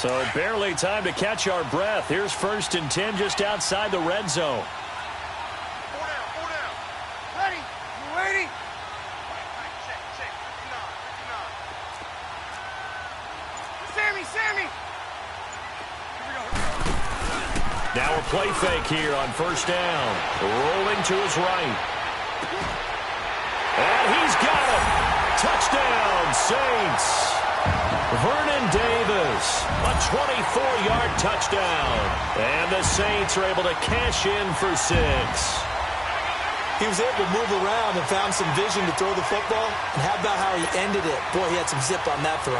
So barely time to catch our breath. Here's 1st and 10 just outside the red zone. 4 down. Ready? You ready? Check. 59. Sammy. Now a play fake here on 1st down. Rolling to his right. And he's got him. Touchdown, Saints. Vernon Davis, a 24-yard touchdown. And the Saints are able to cash in for 6. He was able to move around and found some vision to throw the football. And how about how he ended it? Boy, he had some zip on that throw.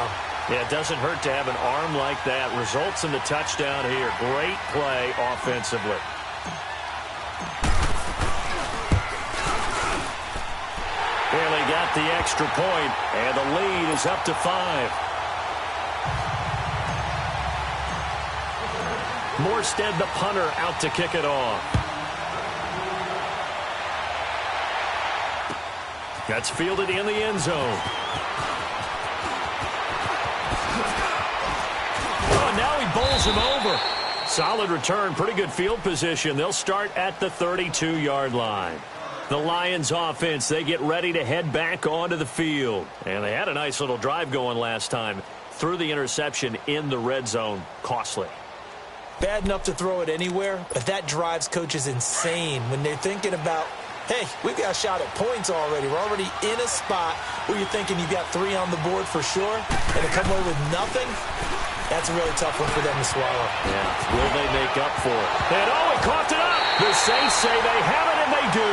Yeah, it doesn't hurt to have an arm like that. Results in the touchdown here. Great play offensively. Barely got the extra point, and the lead is up to 5. Morstead, the punter, out to kick it off. That's fielded in the end zone. Oh, now he bowls him over. Solid return, pretty good field position. They'll start at the 32-yard line. The Lions offense, they get ready to head back onto the field. And they had a nice little drive going last time. Threw the interception in the red zone. Costly. Bad enough to throw it anywhere, but that drives coaches insane when they're thinking about, hey, we've got a shot at points already. We're already in a spot where you're thinking you've got 3 on the board for sure, and to come away with nothing, that's a really tough one for them to swallow. Yeah, will they make up for it? And he coughed it up! The Saints say they have it, and they do.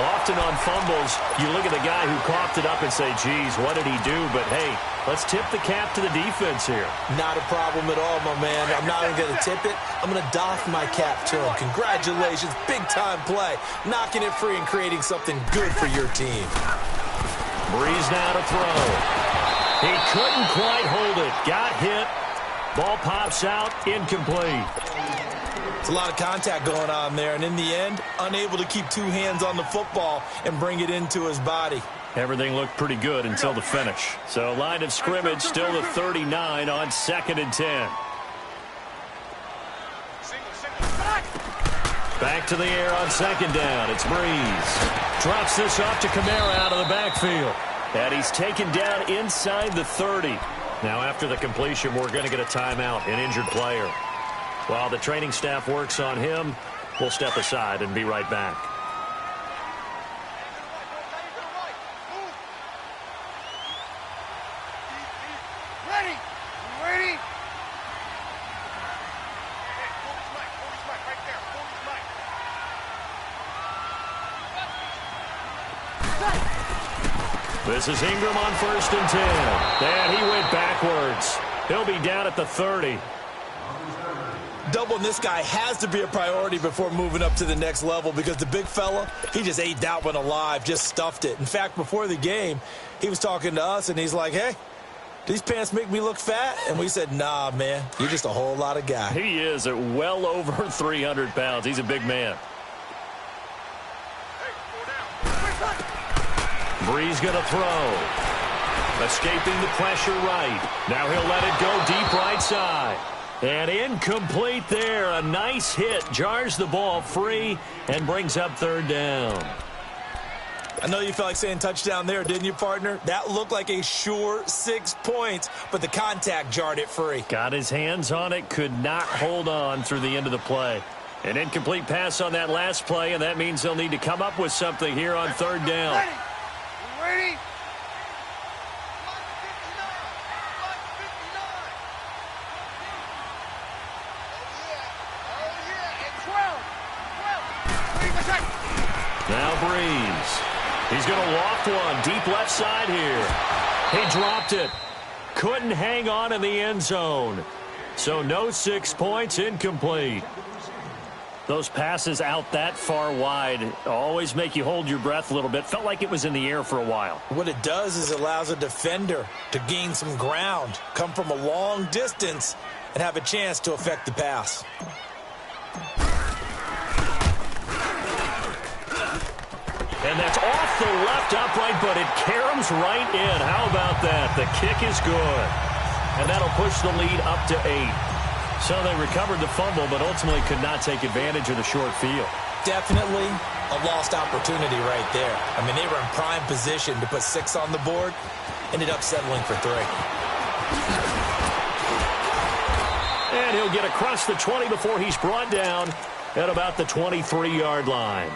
Often on fumbles, you look at the guy who coughed it up and say, geez, what did he do? But, hey, let's tip the cap to the defense here. Not a problem at all, my man. I'm not even going to tip it. I'm going to doff my cap to him. Congratulations. Big-time play. Knocking it free and creating something good for your team. Breeze now to throw. He couldn't quite hold it. Got hit. Ball pops out. Incomplete. It's a lot of contact going on there, and in the end, unable to keep 2 hands on the football and bring it into his body. Everything looked pretty good until the finish. So line of scrimmage still the 39 on 2nd and 10. Back to the air on 2nd down. It's Breeze. Drops this off to Kamara out of the backfield. And he's taken down inside the 30. Now after the completion, we're going to get a timeout, an injured player. While the training staff works on him, we'll step aside and be right back. Ready? You ready? Hold his mic right there. Hold his mic. This is Ingram on 1st and 10. And he went backwards. He'll be down at the 30. Doubling this guy has to be a priority before moving up to the next level because the big fella, he just ate that one alive, just stuffed it. In fact, before the game, he was talking to us, and he's like, hey, these pants make me look fat? And we said, nah, man, you're just a whole lot of guy. He is at well over 300 pounds. He's a big man. Breeze going to throw. Escaping the pressure right. Now he'll let it go deep right side. And incomplete there. A nice hit. Jars the ball free and brings up 3rd down. I know you felt like saying touchdown there, didn't you, partner? That looked like a sure 6 points, but the contact jarred it free. Got his hands on it. Could not hold on through the end of the play. An incomplete pass on that last play, and that means they'll need to come up with something here on 3rd down. Ready? You ready? Now Breeze. He's going to loft one deep left side here. He dropped it. Couldn't hang on in the end zone. So no 6 points, incomplete. Those passes out that far wide always make you hold your breath a little bit. Felt like it was in the air for a while. What it does is it allows a defender to gain some ground, come from a long distance, and have a chance to affect the pass. And that's off the left upright, but it caroms right in. How about that? The kick is good. and that'll push the lead up to 8. So they recovered the fumble, but ultimately could not take advantage of the short field. Definitely a lost opportunity right there. I mean, they were in prime position to put 6 on the board. Ended up settling for 3. And he'll get across the 20 before he's brought down at about the 23-yard line.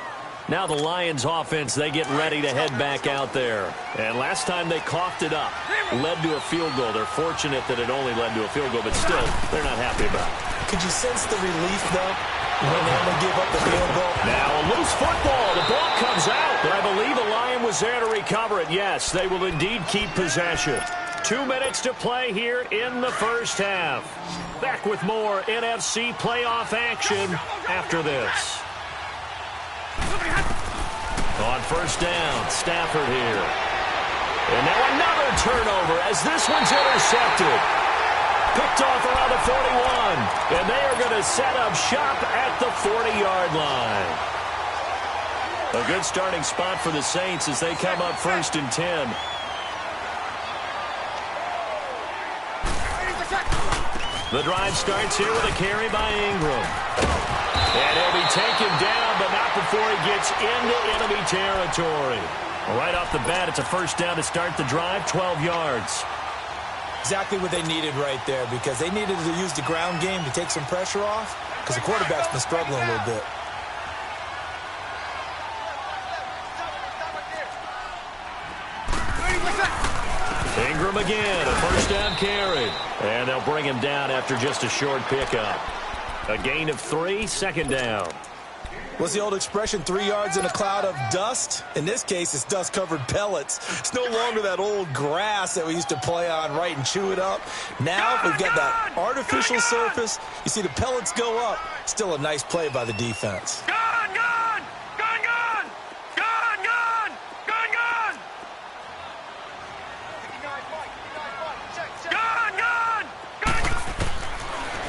Now the Lions offense, they get ready to head back out there. And last time they coughed it up, led to a field goal. They're fortunate that it only led to a field goal, but still, they're not happy about it. Could you sense the relief, though, when they only give up the field goal? Now a loose football. The ball comes out, but I believe a Lion was there to recover it. Yes, they will indeed keep possession. 2 minutes to play here in the first half. Back with more NFC playoff action after this. On first down, Stafford here. And now another turnover as this one's intercepted. Picked off around the 41. And they are going to set up shop at the 40-yard line. A good starting spot for the Saints as they come up 1st and 10. The drive starts here with a carry by Ingram. And he'll be taken down, but not before he gets into enemy territory. Right off the bat, it's a first down to start the drive, 12 yards. Exactly what they needed right there, because they needed to use the ground game to take some pressure off, because the quarterback's been struggling a little bit. Ingram again, a first down carry. And they'll bring him down after just a short pickup. A gain of 3, second down. What's the old expression, 3 yards in a cloud of dust? In this case, it's dust-covered pellets. It's no longer that old grass that we used to play on, right, and chew it up. Now we've got that artificial surface. You see the pellets go up. Still a nice play by the defense.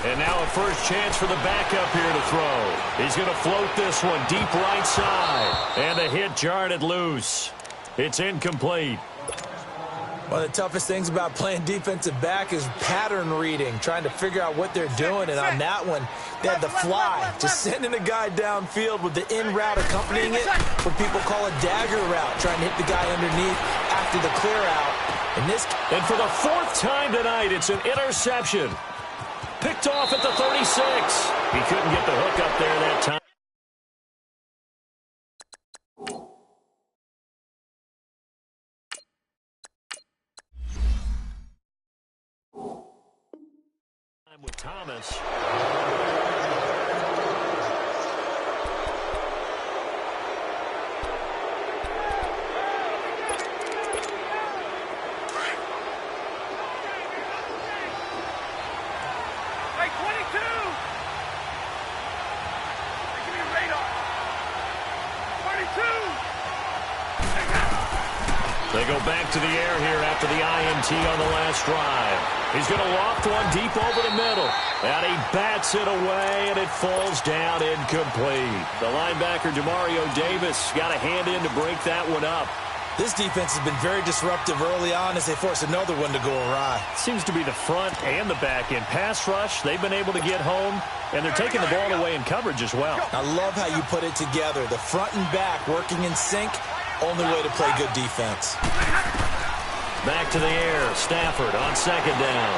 And now a first chance for the backup here to throw. He's going to float this one deep right side. And the hit jarred it loose. It's incomplete. One of the toughest things about playing defensive back is pattern reading, trying to figure out what they're doing. And on that one, they had the fly, just sending a guy downfield with the in route accompanying it, what people call a dagger route, trying to hit the guy underneath after the clear out. And for the 4th time tonight, it's an interception. Picked off at the 36. He couldn't get the hook up there that time. With Thomas. They go back to the air here after the INT on the last drive. He's going to loft one deep over the middle. And he bats it away, and it falls down incomplete. The linebacker, Demario Davis, got a hand in to break that one up. This defense has been very disruptive early on as they force another one to go awry. Seems to be the front and the back end. Pass rush, they've been able to get home, and they're taking the ball away in coverage as well. I love how you put it together. The front and back working in sync. Only way to play good defense. Back to the air. Stafford on second down.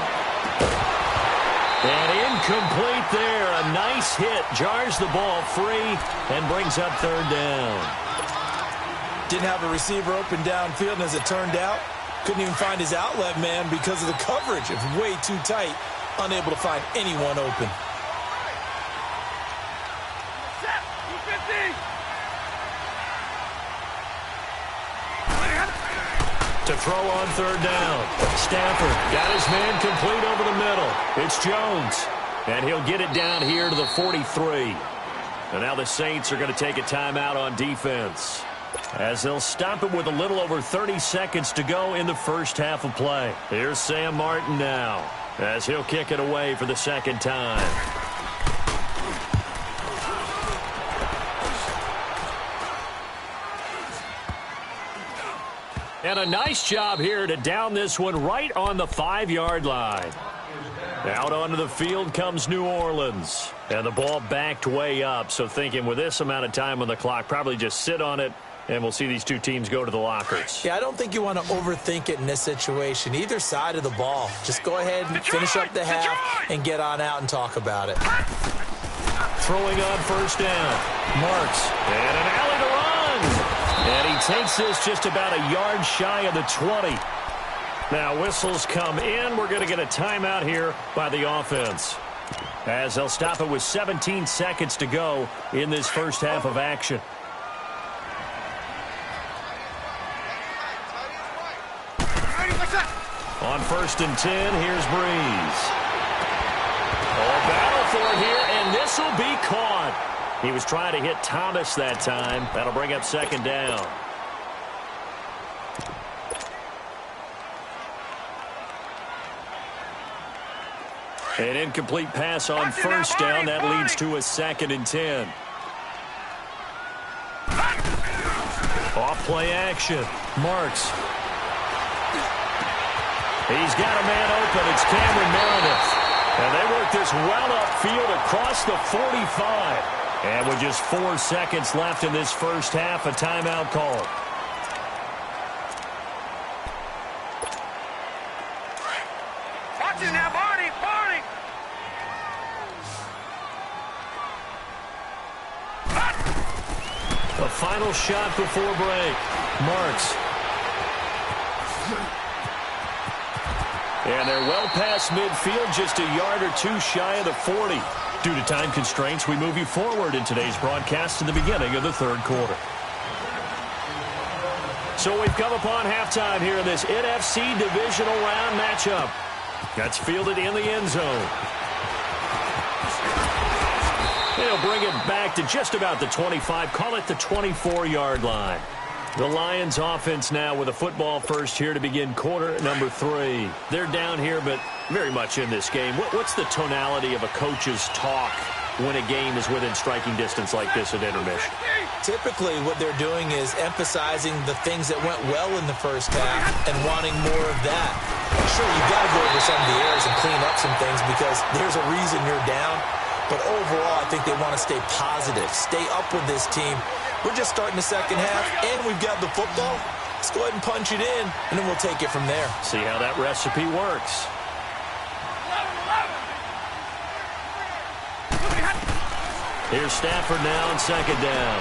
And incomplete there. A nice hit. Jars the ball free and brings up third down. Didn't have a receiver open downfield, and as it turned out, couldn't even find his outlet man because of the coverage. It was way too tight. Unable to find anyone open. To throw on third down. Stafford got his man complete over the middle. It's Jones. And he'll get it down here to the 43. And now the Saints are going to take a timeout on defense, as they'll stop it with a little over 30 seconds to go in the first half of play. Here's Sam Martin now, as he'll kick it away for the second time. And a nice job here to down this one right on the 5-yard line. Out onto the field comes New Orleans. And the ball backed way up, so thinking with this amount of time on the clock, probably just sit on it, and we'll see these two teams go to the lockers. Yeah, I don't think you want to overthink it in this situation. Either side of the ball. Just go ahead and finish up the half and get on out and talk about it. Throwing on first down. Marks. And an alley to run. And he takes this just about a yard shy of the 20. Now whistles come in. We're going to get a timeout here by the offense, as they'll stop it with 17 seconds to go in this first half of action. On 1st and 10, here's Breeze. Battle for it here, and this will be caught. He was trying to hit Thomas that time. That'll bring up 2nd down. An incomplete pass on 1st down. That leads to a 2nd and 10. Off play action. Marks. He's got a man open. It's Cameron Meredith. And they work this well upfield across the 45. And with just 4 seconds left in this first half, a timeout call. Watch it now, Barney, Barney. A final shot before break. Marks. And they're well past midfield, just a yard or two shy of the 40. Due to time constraints, we move you forward in today's broadcast to the beginning of the 3rd quarter. So we've come upon halftime here in this NFC divisional round matchup. That's fielded in the end zone. They'll bring it back to just about the 25, call it the 24-yard line. The Lions offense now with a football first here to begin quarter number 3. They're down here, but very much in this game. What's the tonality of a coach's talk when a game is within striking distance like this at intermission? Typically, what they're doing is emphasizing the things that went well in the first half and wanting more of that. Sure, you've got to go over some of the errors and clean up some things because there's a reason you're down. But overall, I think they want to stay positive, stay up with this team. We're just starting the second half, and we've got the football. Let's go ahead and punch it in, and then we'll take it from there. See how that recipe works. Here's Stafford now on 2nd down.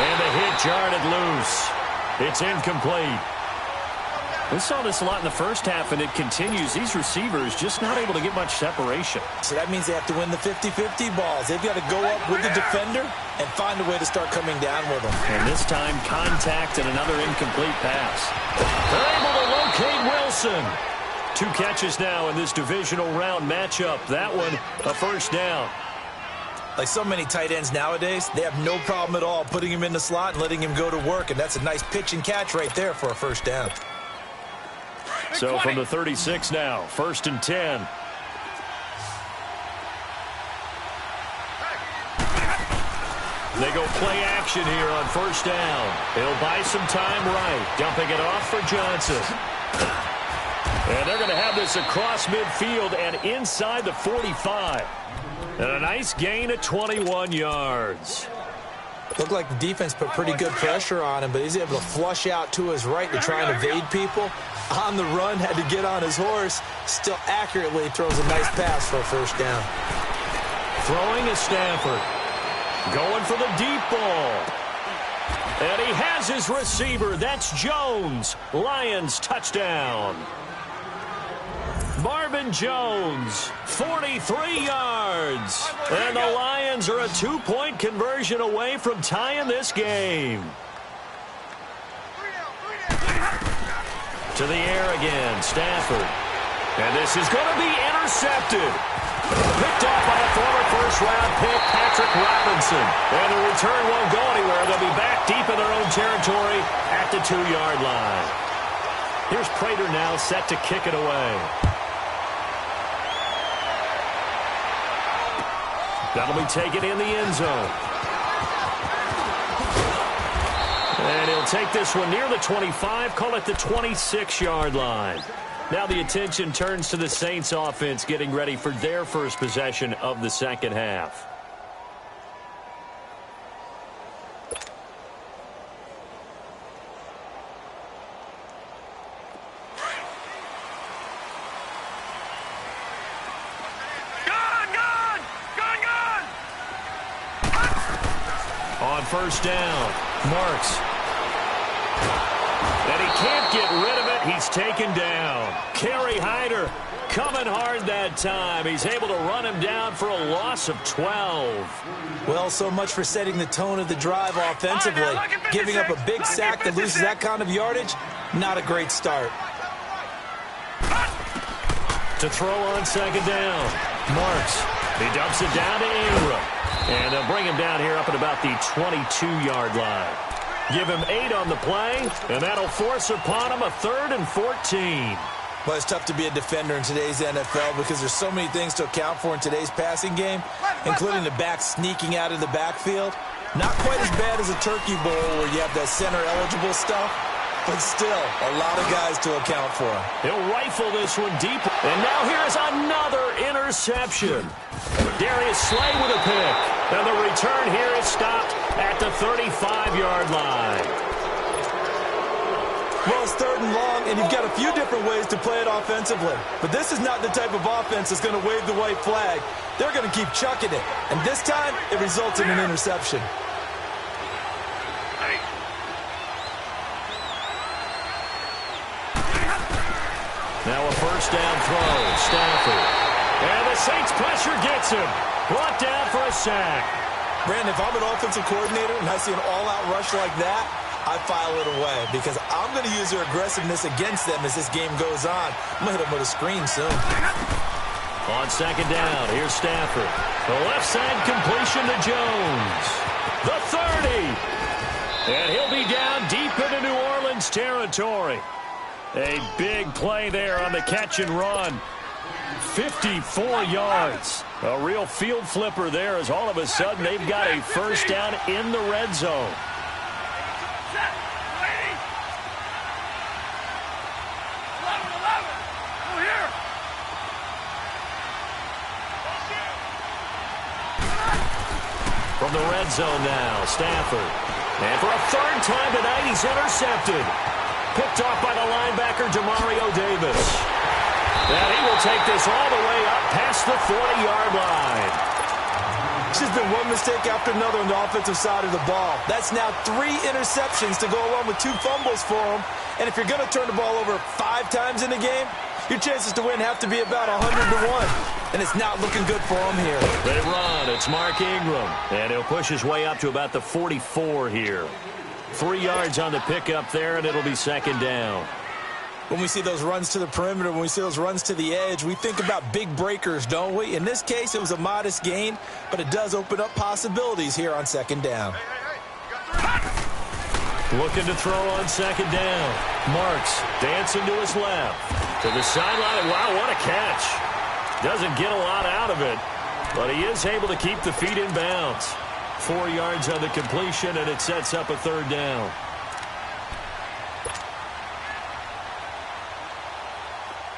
And the hit jarred it loose. It's incomplete. We saw this a lot in the first half, and it continues. These receivers just not able to get much separation. So that means they have to win the 50-50 balls. They've got to go up with the defender and find a way to start coming down with them. And this time, contact and another incomplete pass. They're able to locate Wilson. 2 catches now in this divisional round matchup. That one, a 1st down. Like so many tight ends nowadays, they have no problem at all putting him in the slot and letting him go to work, and that's a nice pitch and catch right there for a 1st down. So from the 36 now, 1st and 10. They go play action here on 1st down. He'll buy some time right, dumping it off for Johnson. And they're going to have this across midfield and inside the 45. And a nice gain of 21 yards. Looked like the defense put pretty good pressure on him, but he's able to flush out to his right to try and evade people. On the run, had to get on his horse. Still accurately throws a nice pass for a 1st down. Throwing is Stafford. Going for the deep ball. And he has his receiver. That's Jones. Lions touchdown. Marvin Jones, 43 yards. And the Lions are a 2-point conversion away from tying this game. To the air again, Stafford. And this is going to be intercepted. Picked off by a former first-round pick, Patrick Robinson. And the return won't go anywhere. They'll be back deep in their own territory at the 2-yard line. Here's Prater now set to kick it away. That'll be taken in the end zone. And he'll take this one near the 25, call it the 26-yard line. Now the attention turns to the Saints offense getting ready for their first possession of the second half. On first down, Marks. And he can't get rid of it. He's taken down. Kerry Hyder coming hard that time. He's able to run him down for a loss of 12. Well, so much for setting the tone of the drive offensively. Giving up a big sack that loses that kind of yardage, not a great start. To throw on second down, Marks. He dumps it down to Ingram. And they'll bring him down here up at about the 22-yard line. Give him 8 on the play, and that'll force upon him a 3rd and 14. Well, it's tough to be a defender in today's NFL because there's so many things to account for in today's passing game, including the back sneaking out of the backfield. Not quite as bad as a turkey bowl where you have that center-eligible stuff, but still a lot of guys to account for. He'll rifle this one deep. And now here's another interception. Darius Slay with a pick. And the return here is stopped at the 35-yard line. Well, it's 3rd and long, and you've got a few different ways to play it offensively. But this is not the type of offense that's going to wave the white flag. They're going to keep chucking it. And this time, it results in an interception. Now a first down throw, Stafford. And the Saints pressure gets him. Brought down for a sack. Brandon, if I'm an offensive coordinator and I see an all-out rush like that, I file it away because I'm going to use their aggressiveness against them as this game goes on. I'm going to hit them with a screen soon. On second down, here's Stafford. The left side completion to Jones. The 30. And he'll be down deep into New Orleans territory. A big play there on the catch and run. 54 yards. A real field flipper there as all of a sudden they've got a first down in the red zone. From the red zone now, Stafford. And for a 3rd time tonight, he's intercepted. Picked off by the linebacker, Demario Davis. And he will take this all the way up past the 40-yard line. It's just been one mistake after another on the offensive side of the ball. That's now 3 interceptions to go along with 2 fumbles for him. And if you're going to turn the ball over 5 times in the game, your chances to win have to be about 100 to 1. And it's not looking good for him here. They run. It's Mark Ingram. And he'll push his way up to about the 44 here. 3 yards on the pickup there, and it'll be second down. When we see those runs to the perimeter, when we see those runs to the edge, we think about big breakers, don't we? In this case, it was a modest gain, but it does open up possibilities here on second down. Looking to throw on second down. Marks dancing to his left. To the sideline. Wow, what a catch. Doesn't get a lot out of it, but he is able to keep the feet in bounds. 4 yards on the completion, and it sets up a 3rd down.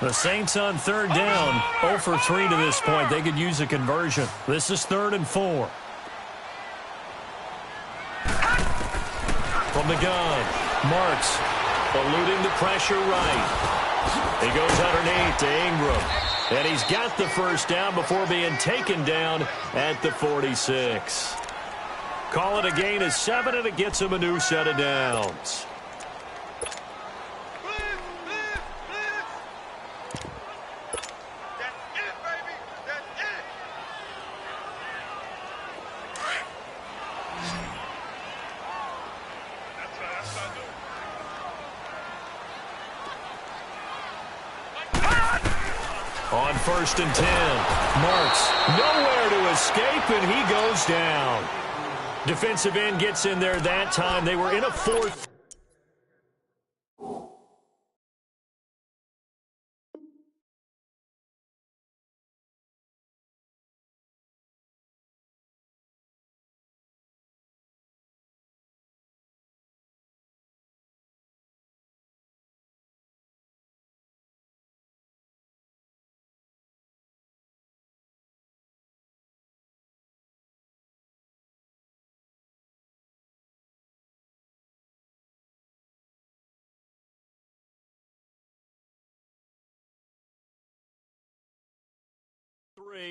The Saints on 3rd down, 0 for 3 to this point. They could use a conversion. This is 3rd and 4. From the gun, Marks eluding the pressure right. He goes underneath to Ingram. And he's got the first down before being taken down at the 46. Call it a gain of 7, and it gets him a new set of downs. On 1st and 10, Marks nowhere to escape, and he goes down. Defensive end gets in there that time. They were in a 4th.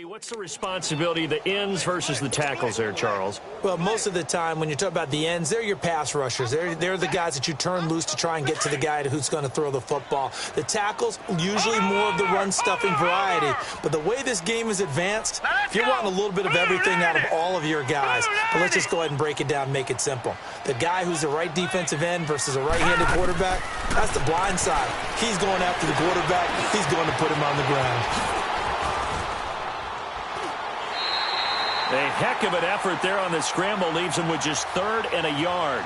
What's the responsibility of the ends versus the tackles there, Charles? Well, most of the time when you talk about the ends, they're your pass rushers. They're the guys that you turn loose to try and get to the guy who's going to throw the football. The tackles, usually more of the run-stuffing variety. But the way this game is advanced, you're wanting a little bit of everything out of all of your guys. But let's just go ahead and break it down and make it simple. The guy who's the right defensive end versus a right-handed quarterback, that's the blind side. He's going after the quarterback. He's going to put him on the ground. A heck of an effort there on the scramble leaves him with just 3rd and a yard.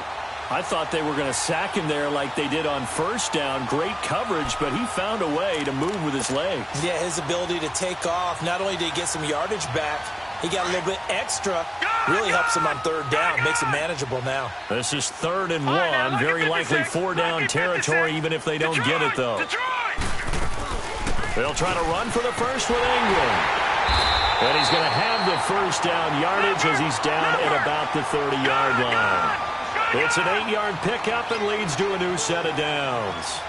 I thought they were going to sack him there like they did on 1st down. Great coverage, but he found a way to move with his legs. Yeah, his ability to take off. Not only did he get some yardage back, he got a little bit extra. Really helps him on 3rd down. Makes it manageable now. This is 3rd and 1. Very likely 4-down territory, even if they don't get it, though. They'll try to run for the first with Ingram. And he's going to have the 1st down yardage as he's down at about the 30-yard line. It's an 8-yard pickup and leads to a new set of downs.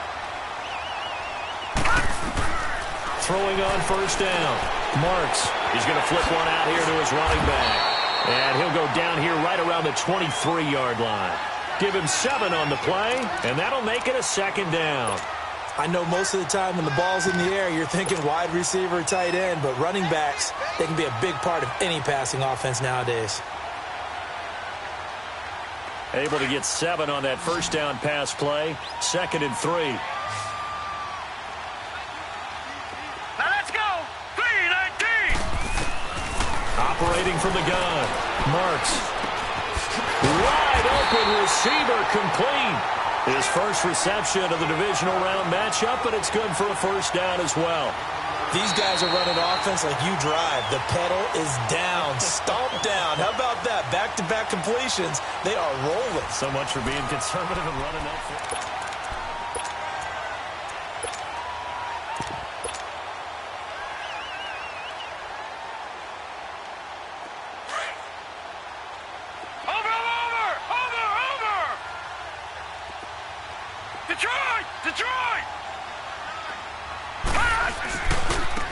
Throwing on 1st down. Marks. He's going to flip one out here to his running back. And he'll go down here right around the 23-yard line. Give him 7 on the play, and that'll make it a 2nd down. I know most of the time when the ball's in the air, you're thinking wide receiver, tight end, but running backs, they can be a big part of any passing offense nowadays. Able to get 7 on that 1st down pass play. 2nd and 3. Now let's go. 3-19. Operating from the gun. Marks. Wide open receiver complete. His first reception of the divisional round matchup, but it's good for a 1st down as well. These guys are running offense like you drive. The pedal is down, stomp down. How about that? Back-to-back completions. They are rolling. So much for being conservative and running that football.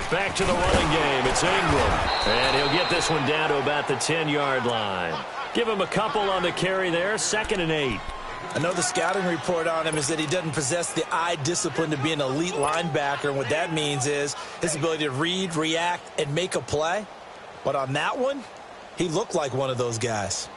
Back to the running game. It's Ingram. And he'll get this one down to about the 10-yard line. Give him a couple on the carry there. 2nd and 8. I know the scouting report on him is that he doesn't possess the eye discipline to be an elite linebacker. And what that means is his ability to read, react, and make a play. But on that one, he looked like one of those guys.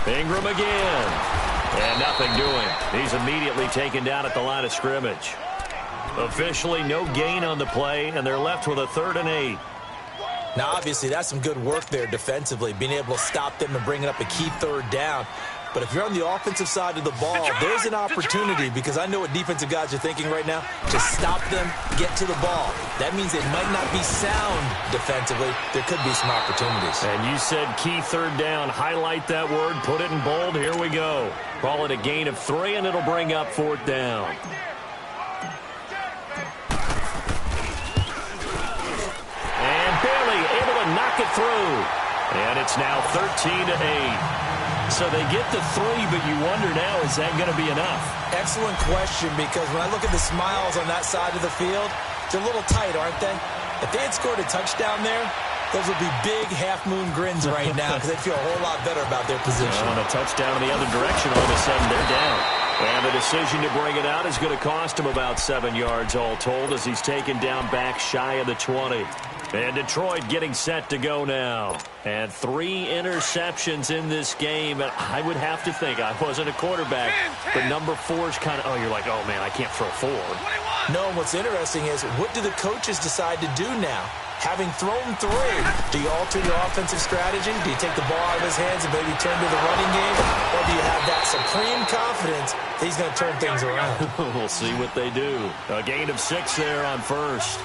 Ingram again. And nothing doing. He's immediately taken down at the line of scrimmage. Officially no gain on the play, and they're left with a 3rd and 8. Now, obviously, that's some good work there defensively, being able to stop them and bringing up a key 3rd down. But if you're on the offensive side of the ball, there's an opportunity, because I know what defensive guys are thinking right now. Just stop them, get to the ball. That means they might not be sound defensively. There could be some opportunities. And you said key 3rd down. Highlight that word. Put it in bold. Here we go. Call it a gain of 3, and it'll bring up 4th down. And barely able to knock it through. And it's now 13 to 8. So they get the 3, but you wonder now, is that going to be enough? Excellent question, because when I look at the smiles on that side of the field, they're a little tight, aren't they? If they had scored a touchdown there, those would be big half-moon grins right now because they'd feel a whole lot better about their position. On a touchdown in the other direction, all of a sudden they're down. And the decision to bring it out is going to cost him about 7 yards all told as he's taken down back shy of the 20. And Detroit getting set to go now. And 3 interceptions in this game. And I would have to think, I wasn't a quarterback, but number 4 is kind of, oh, you're like, oh, man, I can't throw 4. No, and what's interesting is, what do the coaches decide to do now? Having thrown 3, do you alter your offensive strategy? Do you take the ball out of his hands and maybe turn to the running game? Or do you have that supreme confidence that he's going to turn things around? We'll see what they do. A gain of 6 there on 1st.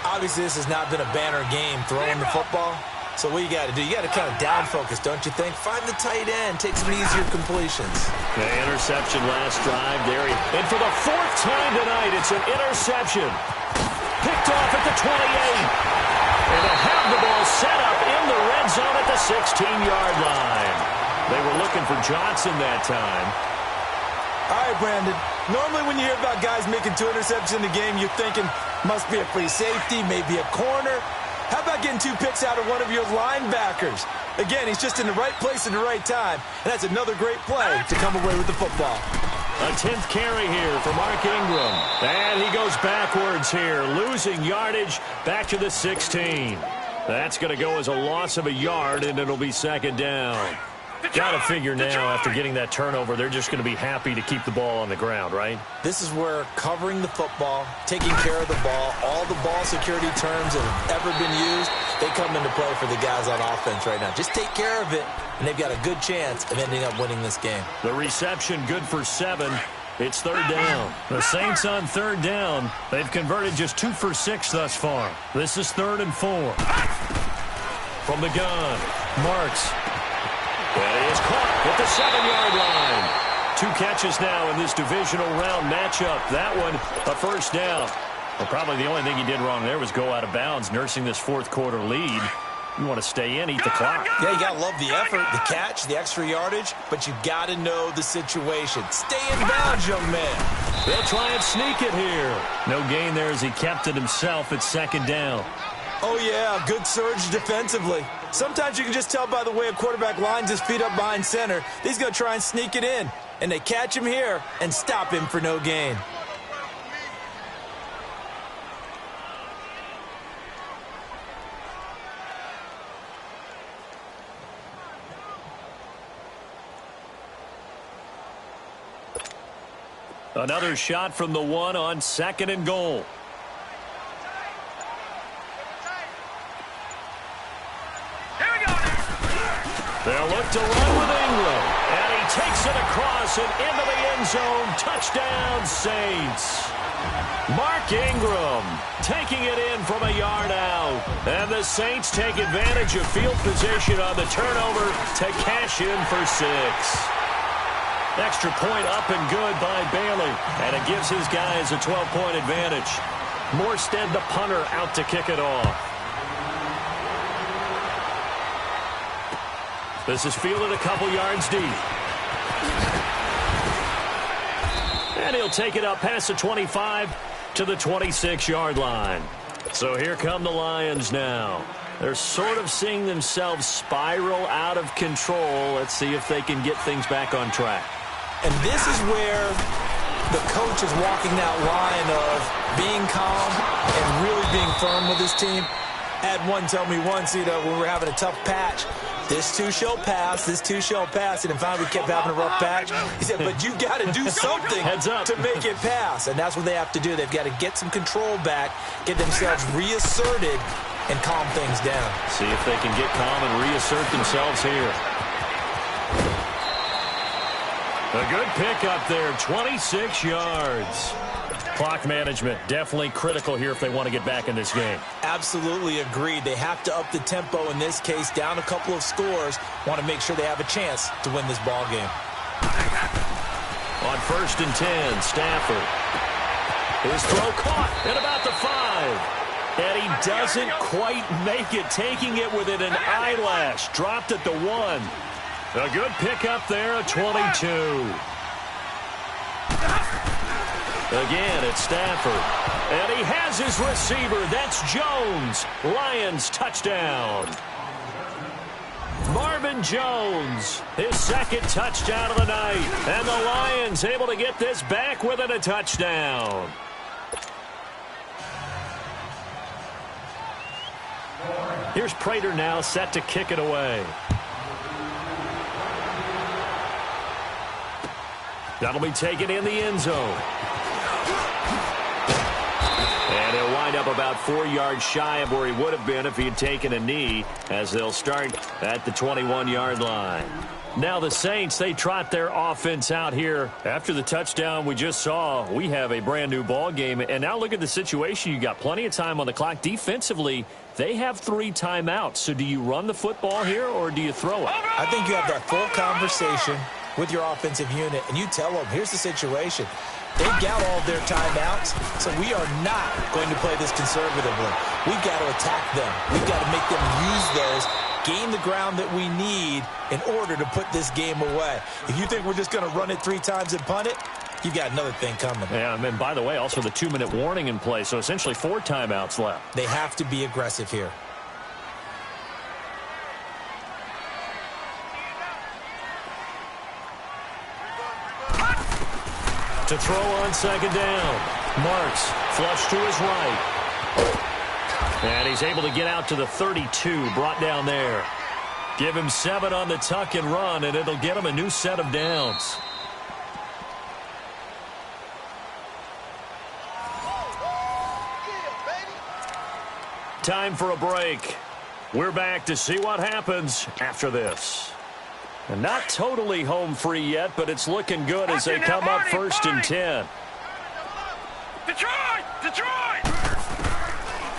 Obviously, this has not been a banner game throwing the football. So what you got to do, you got to kind of down focus, don't you think? Find the tight end, take some easier completions. The interception last drive there. And for the 4th time tonight, it's an interception. Picked off at the 28. And to have the ball set up in the red zone at the 16-yard line. They were looking for Johnson that time. All right, Brandon. Normally when you hear about guys making 2 interceptions in the game, you're thinking must be a free safety, maybe a corner. How about getting 2 picks out of one of your linebackers? Again, he's just in the right place at the right time, and that's another great play to come away with the football. A 10th carry here for Mark Ingram. And he goes backwards here, losing yardage back to the 16. That's going to go as a loss of a yard, and it'll be second down. Got to figure now, after getting that turnover, they're just going to be happy to keep the ball on the ground, right? This is where covering the football, taking care of the ball, all the ball security terms that have ever been used, they come into play for the guys on offense right now. Just take care of it, and they've got a good chance of ending up winning this game. The reception good for 7. It's third down. The Saints on third down. They've converted just 2 for 6 thus far. This is 3rd and 4. From the gun, Marks. And he is caught at the 7-yard line. 2 catches now in this divisional round matchup. That one, a first down. Well, probably the only thing he did wrong there was go out of bounds, nursing this 4th quarter lead. You want to stay in, eat the clock. Yeah, you got to love the effort, the catch, the extra yardage, but you got to know the situation. Stay in bounds, young man. They'll try and sneak it here. No gain there as he kept it himself at second down. Oh, yeah, good surge defensively. Sometimes you can just tell by the way a quarterback lines his feet up behind center. He's going to try and sneak it in. And they catch him here and stop him for no gain. Another shot from the 1 on 2nd and goal. They'll look to run with Ingram. And he takes it across and into the end zone. Touchdown, Saints. Mark Ingram taking it in from a yard out. And the Saints take advantage of field position on the turnover to cash in for 6. Extra point up and good by Bailey. And it gives his guys a 12-point advantage. Morstead, the punter, out to kick it off. This is fielded a couple yards deep. And he'll take it up past the 25 to the 26-yard line. So here come the Lions now. They're sort of seeing themselves spiral out of control. Let's see if they can get things back on track. And this is where the coach is walking that line of being calm and really being firm with his team. I had one tell me once, when we were having a tough patch, this too shall pass, this too shall pass. And finally we kept having a rough patch. He said, but you got to do something to make it pass. And that's what they have to do. They've got to get some control back, get themselves reasserted, and calm things down. See if they can get calm and reassert themselves here. A good pick up there, 26 yards. Clock management definitely critical here if they want to get back in this game. Absolutely agreed. They have to up the tempo in this case, down a couple of scores. Want to make sure they have a chance to win this ball game. On 1st and 10, Stafford. His throw caught at about the 5. And he doesn't quite make it, taking it within an eyelash. Dropped at the 1. A good pick up there, a 22. Again, it's Stafford. And he has his receiver. That's Jones. Lions touchdown. Marvin Jones, his 2nd touchdown of the night. And the Lions able to get this back within a touchdown. Here's Prater now set to kick it away. That'll be taken in the end zone. And he'll wind up about 4 yards shy of where he would have been if he had taken a knee, as they'll start at the 21-yard line. Now the Saints, they trot their offense out here. After the touchdown we just saw, we have a brand-new ball game. And now look at the situation. You got plenty of time on the clock. Defensively, they have 3 timeouts. So do you run the football here or do you throw it? I think you have that full conversation with your offensive unit, and you tell them, here's the situation. They've got all their timeouts, so we are not going to play this conservatively. We've got to attack them. We've got to make them use those, gain the ground that we need in order to put this game away. If you think we're just going to run it 3 times and punt it, you've got another thing coming. Yeah, and by the way, also the 2-minute warning in play, so essentially 4 timeouts left. They have to be aggressive here. To throw on second down. Marks, flush to his right. And he's able to get out to the 32, brought down there. Give him 7 on the tuck and run, and it'll get him a new set of downs. Time for a break. We're back to see what happens after this. And not totally home free yet, but it's looking good as they come up 1st and 10. Detroit!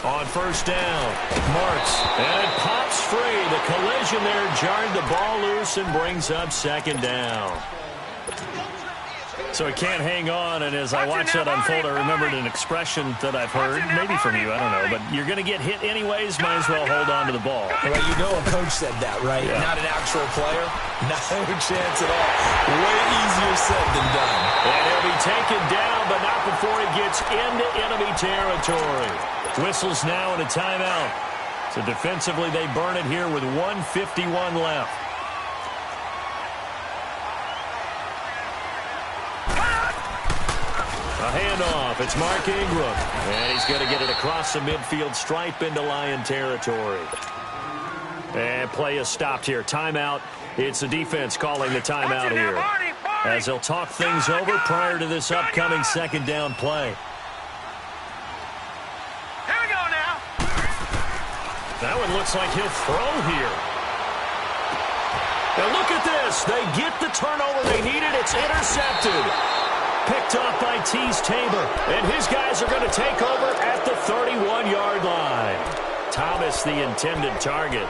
On 1st down, Marks, and it pops free. The collision there jarred the ball loose and brings up 2nd down. So he can't hang on, and as I watch that unfold, I remembered an expression that I've heard, maybe from you, I don't know, but you're going to get hit anyways, might as well hold on to the ball. Well, you know a coach said that, right? Yeah. Not an actual player. No chance at all. Way easier said than done. And he'll be taken down, but not before he gets into enemy territory. Whistles now and a timeout. So defensively, they burn it here with 1:51 left. A handoff. It's Mark Ingram. And he's going to get it across the midfield stripe into Lion territory. And play is stopped here. Timeout. It's the defense calling the timeout here, as they'll talk things over prior to this upcoming 2nd down play. Here we go now. That one looks like he'll throw here. Now look at this. They get the turnover they needed. It's intercepted. Picked off by Tease Tabor. And his guys are going to take over at the 31-yard line. Thomas, the intended target.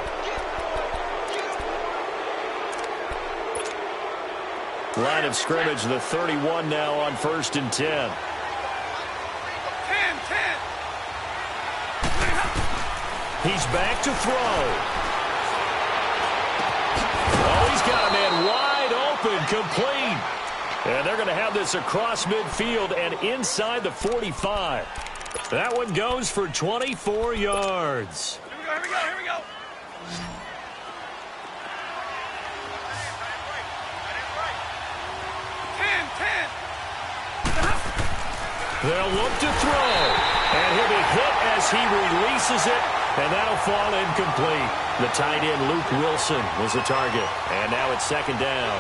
Line of scrimmage, the 31 now on 1st and 10. 10. He's back to throw. Oh, he's got a man wide open, complete. And they're going to have this across midfield and inside the 45. That one goes for 24 yards. Here we go. They'll look to throw. And he'll be hit as he releases it. And that'll fall incomplete. The tight end, Luke Wilson, was the target. And now it's 2nd down.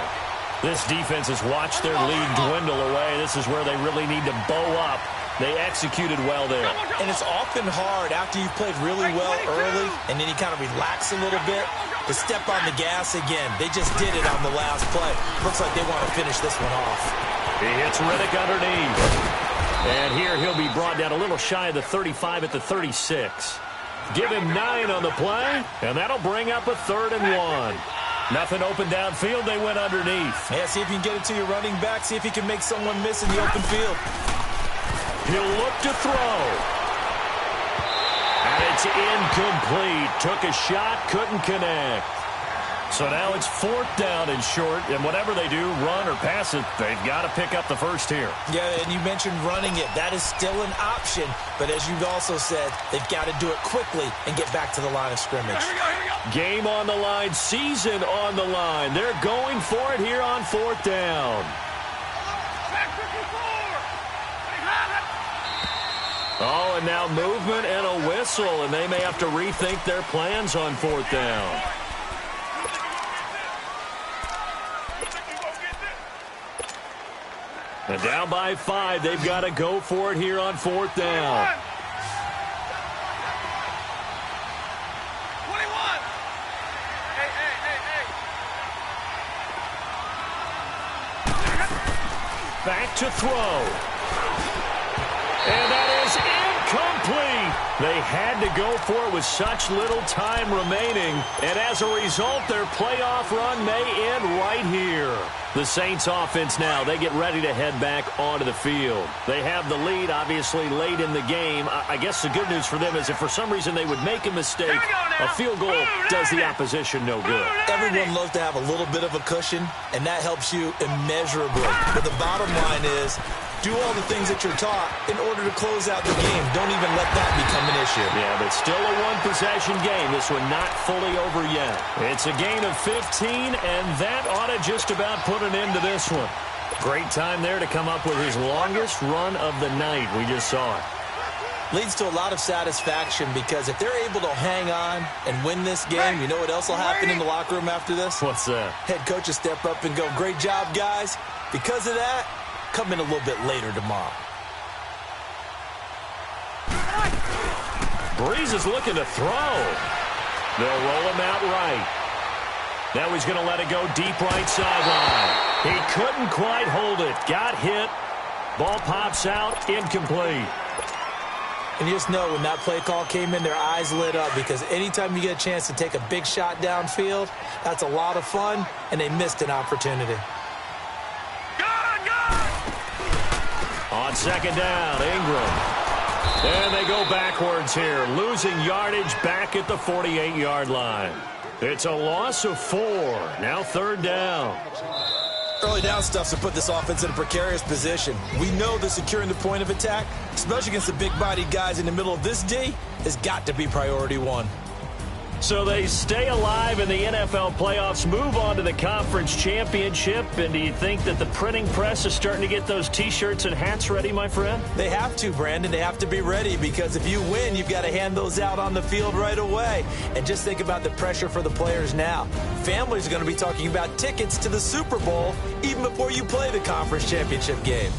This defense has watched their lead dwindle away. This is where they really need to bow up. They executed well there. And it's often hard after you've played really well early and then you kind of relax a little bit to step on the gas again. They just did it on the last play. Looks like they want to finish this one off. He hits Riddick underneath. And here he'll be brought down a little shy of the 35 at the 36. Give him 9 on the play, and that'll bring up a 3rd and 1. Nothing open downfield. They went underneath. Yeah, see if you can get it to your running back. See if he can make someone miss in the open field. He'll look to throw. And it's incomplete. Took a shot, couldn't connect. So now it's 4th down and short, and whatever they do, run or pass it, they've got to pick up the first here. Yeah, and you mentioned running it. That is still an option, but as you've also said, they've got to do it quickly and get back to the line of scrimmage. Here we go. Game on the line, season on the line. They're going for it here on 4th down. Oh, and now movement and a whistle, and they may have to rethink their plans on 4th down. And down by 5, they've got to go for it here on 4th down. 21. Back to throw. And that is incomplete. They had to go for it with such little time remaining, and as a result, their playoff run may end right here. The Saints offense now, they get ready to head back onto the field. They have the lead, obviously, late in the game. I guess the good news for them is if for some reason they would make a mistake, a field goal does the opposition no good. Everyone loves to have a little bit of a cushion, and that helps you immeasurably. But the bottom line is, do all the things that you're taught in order to close out the game. Don't even let that become an issue. Yeah, but still a one-possession game. This one not fully over yet. It's a gain of 15, and that ought to just about put an end to this one. Great time there to come up with his longest run of the night. We just saw it. Leads to a lot of satisfaction because if they're able to hang on and win this game, you know what else will happen in the locker room after this? What's that? Head coach will step up and go, great job, guys. Because of that, come in a little bit later tomorrow. Breeze is looking to throw. They'll roll him out right. Now he's going to let it go deep right sideline. He couldn't quite hold it. Got hit. Ball pops out. Incomplete. And you just know when that play call came in, their eyes lit up because anytime you get a chance to take a big shot downfield, that's a lot of fun, and they missed an opportunity. On second down, Ingram. And they go backwards here, losing yardage back at the 48-yard line. It's a loss of 4. Now third down. Early down stuff's to put this offense in a precarious position. We know that securing the point of attack, especially against the big-bodied guys in the middle of this D, has got to be priority 1. So they stay alive in the NFL playoffs, move on to the conference championship, and do you think that the printing press is starting to get those T-shirts and hats ready, my friend? They have to, Brandon. They have to be ready because if you win, you've got to hand those out on the field right away. And just think about the pressure for the players now. Families are going to be talking about tickets to the Super Bowl even before you play the conference championship game.